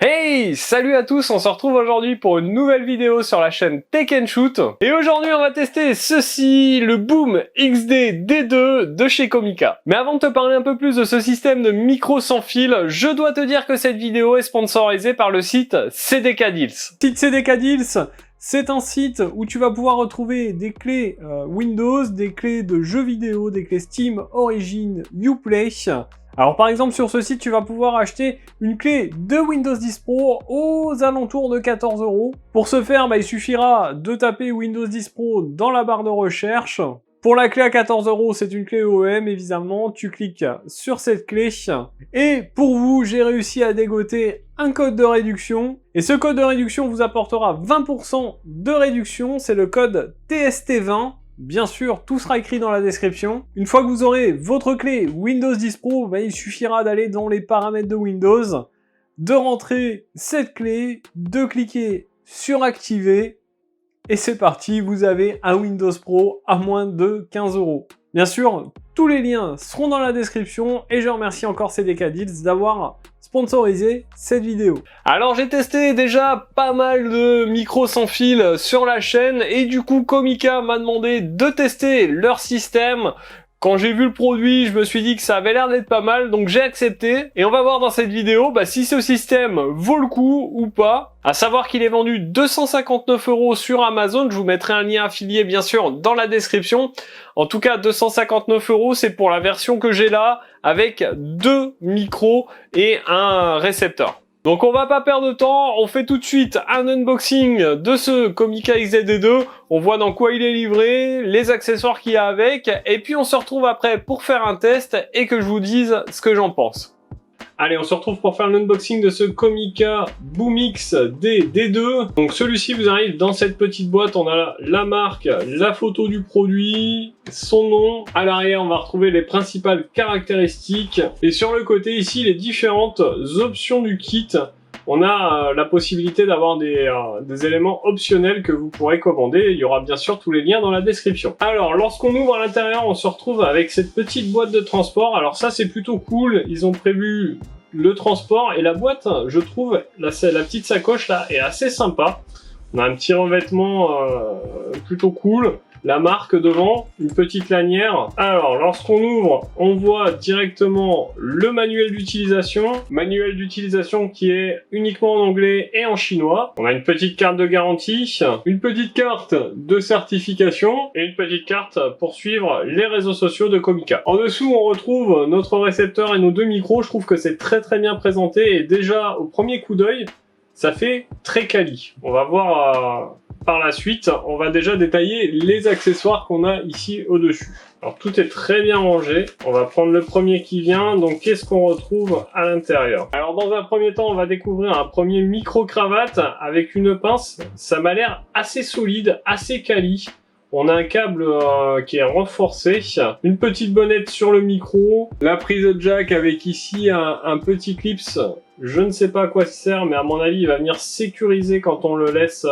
Hey, salut à tous, on se retrouve aujourd'hui pour une nouvelle vidéo sur la chaîne Tech & Shoot. Et aujourd'hui on va tester ceci, le Boom XD D2 de chez Comica. Mais avant de te parler un peu plus de ce système de micro sans fil, je dois te dire que cette vidéo est sponsorisée par le site CDK Deals. Site CDK Deals, c'est un site où tu vas pouvoir retrouver des clés Windows, des clés de jeux vidéo, des clés Steam, Origin, Uplay. Alors par exemple sur ce site tu vas pouvoir acheter une clé de Windows 10 Pro aux alentours de 14 €. Pour ce faire, il suffira de taper Windows 10 Pro dans la barre de recherche. Pour la clé à 14 €, c'est une clé OEM évidemment, tu cliques sur cette clé. Et pour vous, j'ai réussi à dégoter un code de réduction. Et ce code de réduction vous apportera 20% de réduction, c'est le code TST20. Bien sûr, tout sera écrit dans la description. Une fois que vous aurez votre clé Windows 10 Pro, il suffira d'aller dans les paramètres de Windows, de rentrer cette clé, de cliquer sur activer, et c'est parti, vous avez un Windows Pro à moins de 15 €. Bien sûr, tous les liens seront dans la description, et je remercie encore CDK Deals d'avoir sponsorisé cette vidéo. Alors j'ai testé déjà pas mal de micros sans fil sur la chaîne et du coup Comica m'a demandé de tester leur système. Quand j'ai vu le produit, je me suis dit que ça avait l'air d'être pas mal, donc j'ai accepté. Et on va voir dans cette vidéo si ce système vaut le coup ou pas. À savoir qu'il est vendu 259 € sur Amazon. Je vous mettrai un lien affilié bien sûr dans la description. En tout cas, 259 €, c'est pour la version que j'ai là, avec 2 micros et un récepteur. Donc on va pas perdre de temps, on fait tout de suite un unboxing de ce Comica XD2, on voit dans quoi il est livré, les accessoires qu'il y a avec, et puis on se retrouve après pour faire un test et que je vous dise ce que j'en pense. Allez, on se retrouve pour faire l'unboxing de ce Comica Boom XD D2. Donc celui-ci vous arrive dans cette petite boîte, on a la marque, la photo du produit, son nom. À l'arrière, on va retrouver les principales caractéristiques. Et sur le côté ici, les différentes options du kit. On a la possibilité d'avoir des éléments optionnels que vous pourrez commander. Il y aura bien sûr tous les liens dans la description. Alors, lorsqu'on ouvre à l'intérieur, on se retrouve avec cette petite boîte de transport. Alors ça, c'est plutôt cool. Ils ont prévu le transport et la boîte, je trouve, la petite sacoche là est assez sympa. On a un petit revêtement plutôt cool. La marque devant, une petite lanière. Alors, lorsqu'on ouvre, on voit directement le manuel d'utilisation. Manuel d'utilisation qui est uniquement en anglais et en chinois. On a une petite carte de garantie, une petite carte de certification et une petite carte pour suivre les réseaux sociaux de Comica. En dessous, on retrouve notre récepteur et nos 2 micros. Je trouve que c'est très bien présenté et déjà, au premier coup d'œil, ça fait très quali. On va voir par la suite, on va déjà détailler les accessoires qu'on a ici au-dessus. Alors tout est très bien rangé. On va prendre le premier qui vient. Donc qu'est-ce qu'on retrouve à l'intérieur? Alors dans un premier temps, on va découvrir un premier micro-cravate avec une pince. Ça m'a l'air assez solide, assez quali. On a un câble qui est renforcé, une petite bonnette sur le micro, la prise jack avec ici un petit clips. Je ne sais pas à quoi ça sert, mais à mon avis, il va venir sécuriser quand on le laisse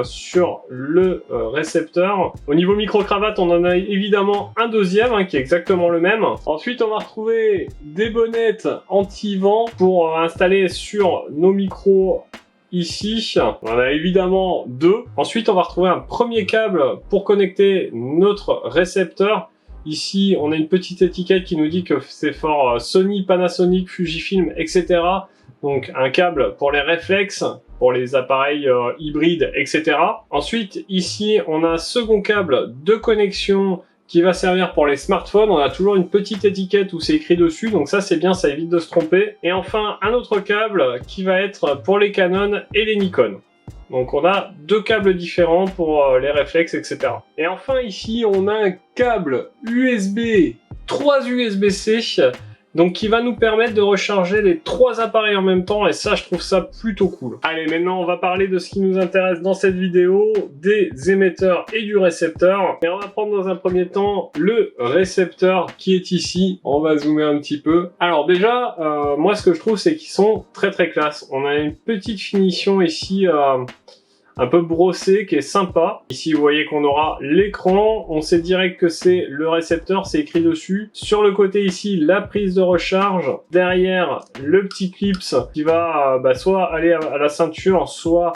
sur le récepteur. Au niveau micro-cravate, on en a évidemment un deuxième qui est exactement le même. Ensuite, on va retrouver des bonnettes anti-vent pour installer sur nos micros. Ici, on en a évidemment 2. Ensuite, on va retrouver un premier câble pour connecter notre récepteur. Ici, on a une petite étiquette qui nous dit que c'est for Sony, Panasonic, Fujifilm, etc. Donc, un câble pour les réflexes, pour les appareils hybrides, etc. Ensuite, ici, on a un second câble de connexion qui va servir pour les smartphones. On a toujours une petite étiquette où c'est écrit dessus, donc ça c'est bien, ça évite de se tromper. Et enfin, un autre câble qui va être pour les Canon et les Nikon. Donc on a 2 câbles différents pour les réflexes, etc. Et enfin ici, on a un câble USB, 3 USB-C, donc qui va nous permettre de recharger les 3 appareils en même temps, et ça je trouve ça plutôt cool. Allez, maintenant on va parler de ce qui nous intéresse dans cette vidéo, des émetteurs et du récepteur. Et on va prendre dans un premier temps le récepteur qui est ici. On va zoomer un petit peu. Alors déjà, moi ce que je trouve c'est qu'ils sont très classe. On a une petite finition ici un peu brossé qui est sympa. Ici vous voyez qu'on aura l'écran, on sait direct que c'est le récepteur, c'est écrit dessus. Sur le côté ici, la prise de recharge. Derrière, le petit clip qui va soit aller à la ceinture, soit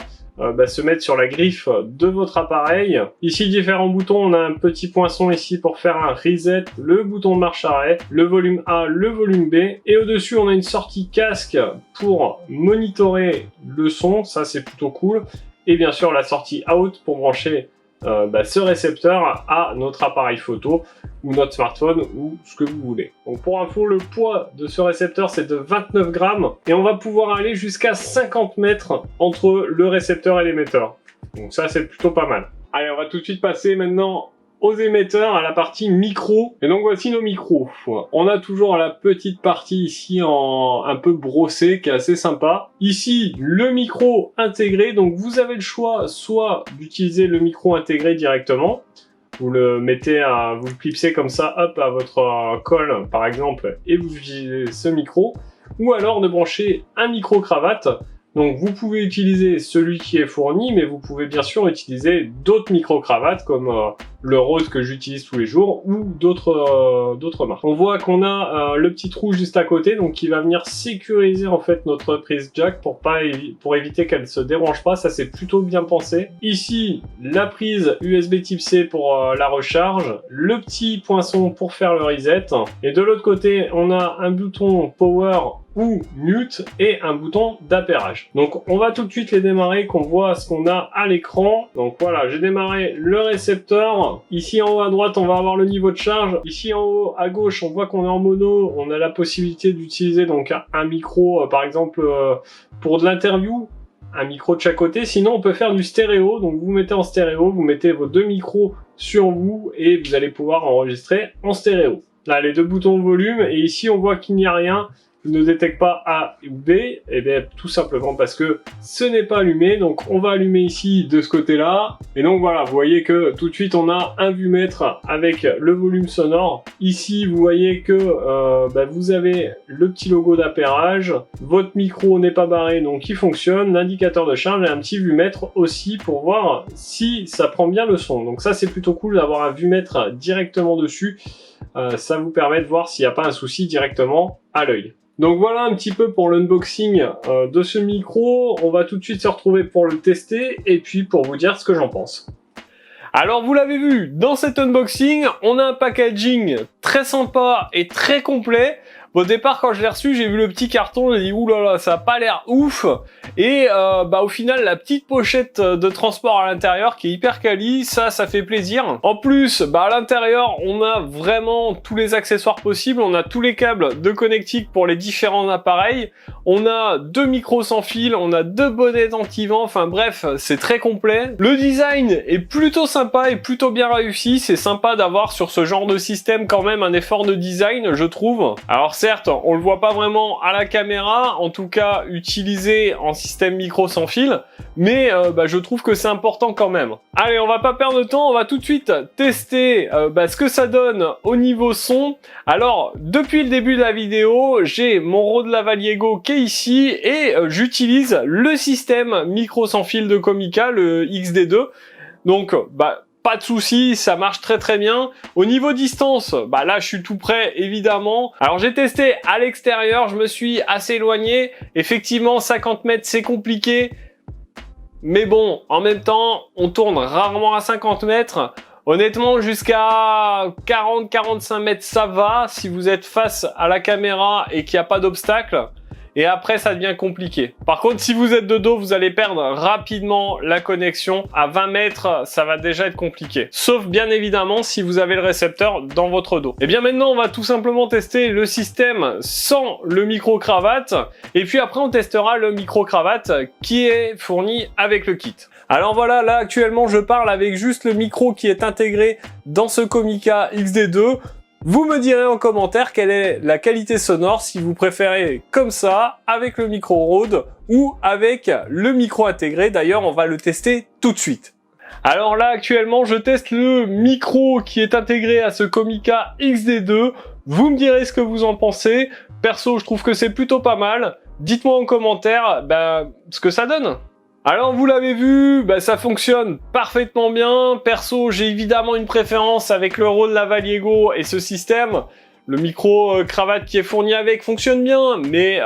se mettre sur la griffe de votre appareil. Ici, différents boutons. On a un petit poinçon ici pour faire un reset, le bouton de marche arrêt, le volume A, le volume B. Et au-dessus, on a une sortie casque pour monitorer le son. Ça, c'est plutôt cool. Et bien sûr, la sortie out pour brancher ce récepteur à notre appareil photo ou notre smartphone ou ce que vous voulez. Donc pour info, le poids de ce récepteur c'est de 29 grammes et on va pouvoir aller jusqu'à 50 mètres entre le récepteur et l'émetteur. Donc ça c'est plutôt pas mal. Allez, on va tout de suite passer maintenant aux émetteurs, à la partie micro. Et donc voici nos micros. On a toujours la petite partie ici en un peu brossée qui est assez sympa. Ici, le micro intégré. Donc vous avez le choix soit d'utiliser le micro intégré directement. Vous le mettez vous le clipsez comme ça, hop, à votre colle par exemple, et vous utilisez ce micro. Ou alors de brancher un micro cravate. Donc vous pouvez utiliser celui qui est fourni, mais vous pouvez bien sûr utiliser d'autres micro-cravates comme le rose que j'utilise tous les jours ou d'autres marques. On voit qu'on a le petit trou juste à côté, donc qui va venir sécuriser en fait notre prise jack pour éviter qu'elle se débranche pas. Ça c'est plutôt bien pensé. Ici la prise USB Type C pour la recharge, le petit poinçon pour faire le reset, et de l'autre côté on a un bouton power ou mute et un bouton d'appairage. Donc on va tout de suite les démarrer, qu'on voit ce qu'on a à l'écran. Donc voilà, j'ai démarré le récepteur. Ici en haut à droite on va avoir le niveau de charge. Ici en haut à gauche on voit qu'on est en mono. On a la possibilité d'utiliser donc un micro par exemple pour de l'interview, un micro de chaque côté. Sinon on peut faire du stéréo, donc vous mettez en stéréo, vous mettez vos deux micros sur vous et vous allez pouvoir enregistrer en stéréo. Là les deux boutons de volume, et ici on voit qu'il n'y a rien. Ne détecte pas A ou B, et bien tout simplement parce que ce n'est pas allumé. Donc on va allumer ici de ce côté là, et donc voilà, vous voyez que tout de suite on a un vumètre avec le volume sonore. Ici vous voyez que vous avez le petit logo d'appairage, votre micro n'est pas barré donc il fonctionne, l'indicateur de charge et un petit vumètre aussi pour voir si ça prend bien le son. Donc ça c'est plutôt cool d'avoir un vumètre directement dessus, ça vous permet de voir s'il n'y a pas un souci directement à l'œil. Donc voilà un petit peu pour l'unboxing de ce micro. On va tout de suite se retrouver pour le tester et puis pour vous dire ce que j'en pense. Alors vous l'avez vu, dans cet unboxing, on a un packaging très sympa et très complet. Au départ, quand je l'ai reçu, j'ai vu le petit carton, j'ai dit oulala, ça a pas l'air ouf. Et au final, la petite pochette de transport à l'intérieur qui est hyper quali, ça fait plaisir. En plus, à l'intérieur, on a vraiment tous les accessoires possibles. On a tous les câbles de connectique pour les différents appareils. On a deux micros sans fil, on a deux bonnets anti-vent. Enfin bref, c'est très complet. Le design est plutôt sympa et plutôt bien réussi. C'est sympa d'avoir sur ce genre de système quand même un effort de design, je trouve. Alors certes, on le voit pas vraiment à la caméra, en tout cas utilisé en système micro sans fil, mais je trouve que c'est important quand même. Allez, on va pas perdre de temps, on va tout de suite tester ce que ça donne au niveau son. Alors, depuis le début de la vidéo, j'ai mon Rode Lavalier Go qui est ici et j'utilise le système micro sans fil de Comica, le XD2. Donc, pas de souci, ça marche très très bien. Au niveau distance, là je suis tout près évidemment. Alors j'ai testé à l'extérieur, je me suis assez éloigné. Effectivement 50 mètres c'est compliqué. Mais bon, en même temps, on tourne rarement à 50 mètres. Honnêtement, jusqu'à 40-45 mètres ça va si vous êtes face à la caméra et qu'il n'y a pas d'obstacle. Et après, ça devient compliqué. Par contre, si vous êtes de dos, vous allez perdre rapidement la connexion. À 20 mètres, ça va déjà être compliqué. Sauf bien évidemment si vous avez le récepteur dans votre dos. Et bien maintenant, on va tout simplement tester le système sans le micro-cravate. Et puis après, on testera le micro-cravate qui est fourni avec le kit. Alors voilà, là actuellement, je parle avec juste le micro qui est intégré dans ce Comica XD2. Vous me direz en commentaire quelle est la qualité sonore, si vous préférez comme ça, avec le micro Rode ou avec le micro intégré. D'ailleurs, on va le tester tout de suite. Alors là, actuellement, je teste le micro qui est intégré à ce Comica XD2. Vous me direz ce que vous en pensez. Perso, je trouve que c'est plutôt pas mal. Dites-moi en commentaire ce que ça donne. Alors vous l'avez vu, ça fonctionne parfaitement bien. Perso, j'ai évidemment une préférence avec le Rode Lavalier Go et ce système. Le micro cravate qui est fourni avec fonctionne bien, mais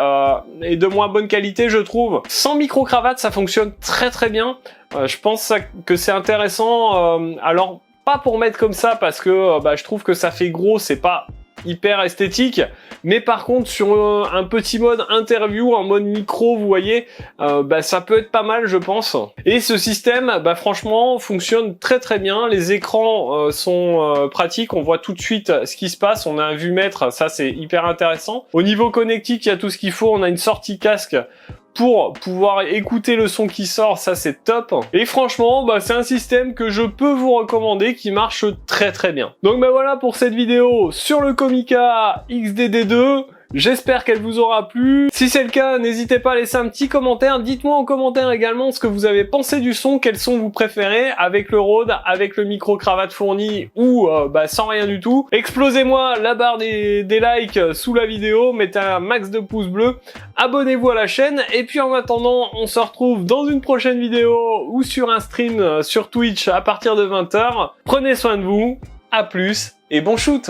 est de moins bonne qualité, je trouve. Sans micro cravate, ça fonctionne très très bien. Je pense que c'est intéressant. Alors pas pour mettre comme ça parce que je trouve que ça fait gros, c'est pas hyper esthétique, mais par contre sur un petit mode interview, en mode micro, vous voyez, ça peut être pas mal, je pense. Et ce système, franchement, fonctionne très très bien. Les écrans sont pratiques, on voit tout de suite ce qui se passe, on a un vue-mètre, ça c'est hyper intéressant. Au niveau connectique, il y a tout ce qu'il faut, on a une sortie casque pour pouvoir écouter le son qui sort, ça c'est top. Et franchement, c'est un système que je peux vous recommander qui marche très très bien. Donc voilà pour cette vidéo sur le Comica XD-D2. J'espère qu'elle vous aura plu. Si c'est le cas, n'hésitez pas à laisser un petit commentaire. Dites-moi en commentaire également ce que vous avez pensé du son, quels son vous préférez, avec le Rode, avec le micro-cravate fourni ou sans rien du tout. Explosez-moi la barre des likes sous la vidéo, mettez un max de pouces bleus, abonnez-vous à la chaîne, et puis en attendant, on se retrouve dans une prochaine vidéo ou sur un stream sur Twitch à partir de 20 h. Prenez soin de vous, à plus et bon shoot!